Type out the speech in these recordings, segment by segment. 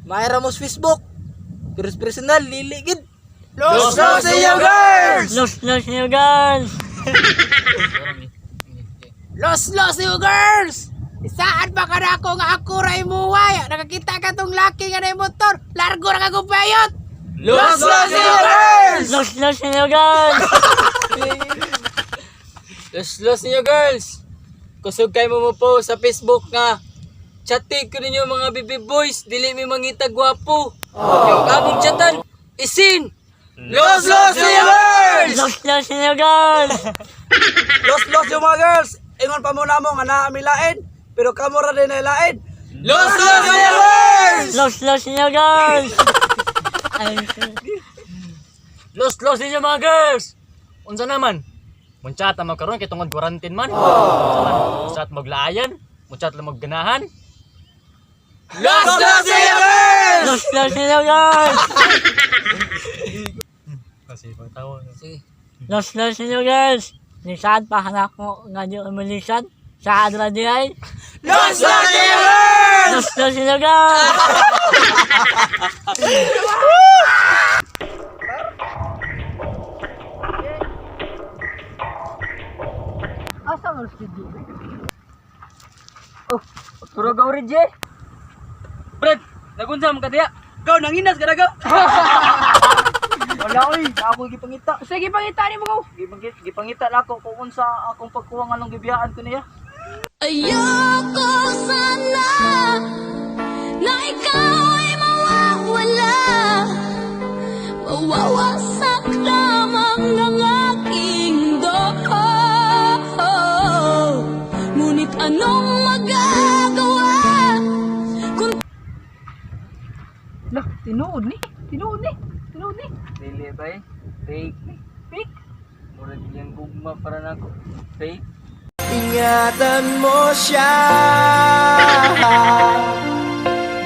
Mayra mo sa Facebook. Pero sa personal, liligid. Los niyo girls! Los niyo girls! Los niyo girls! Isaan pa ka na ako nga ako ray muway. Nakakita ka tong laki nga na yung motor. Largo na kagupayot. Los niyo girls! Los niyo girls! Los niyo girls. Kusog kay mo po sa Facebook nga. Chati ko ninyo mga baby boys. Dili mi mangita gwapo. Yung among chatan. Isin! Los niyo girls! Los niyo girls! Los yung mga girls. Ingon pa muna mo nga naamilain. Pero kamura din na ilain. Los niyo girls! Los niyo girls! Los ninyo mga girls. Unsa naman? Munchat ang magkaroon kay tungod quarantine man. Munchat maglaayan. Munchat lang magganahan. Los niyo girls! Los niyo girls! Kasi patawa. Sige. Los niyo girls! Nisan pa hanak mo nga di umilisan sa adra di ay. Los niyo girls! Los niyo girls! Asa mo si Di? Oh, turo gaw rin, Jay. Brad, nagunsa mo ka diya. Gaw, nanginas ka na gaw. Wala oy, ako gipangita. Sige, pangita ni mo gaw. Gipangita na ako kung unsa akong pagkuha nga nung gibiyaan ko niya. Ayoko sana na ikaw ay mawawala. Mawawasak lamang ng aking dugo. Ngunit anong magagawa kung Lah, tinuod ni. Dili ba eh? Fake. Fake. Murag yung gugma para na ako. Fake. Ingatan mo siya.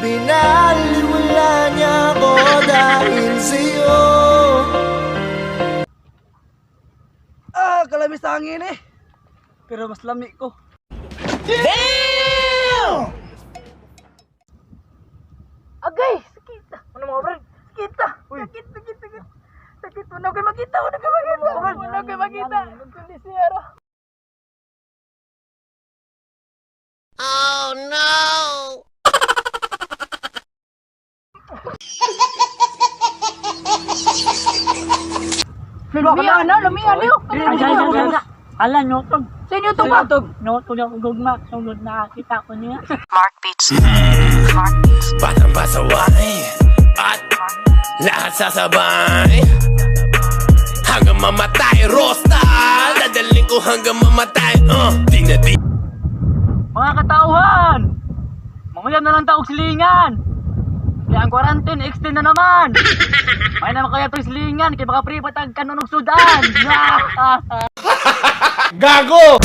Binaliwala niya ako dahil sa'yo. Kalamis sa hangin eh. Pero mas lami ko. Agay! Sakit! Ano mga brad? Sakit! Sakit! Wala kayo makita! Kundi siya ra. Lumiyan niyo! Ala, notog. Sa inyo to ba? Notog ako gugma. Sugod na kita ko niya. Batang pasaway at lahat sasabay hanggang mamatay. Rosta, dadaling ko hanggang mamatay. Di na di. Mga katauhan! Mga yan na lang taong silingan! Kaya ang quarantine, extend na naman! May naman kaya itong silingan, kaya baka pre patag kanunog sudan! Gago!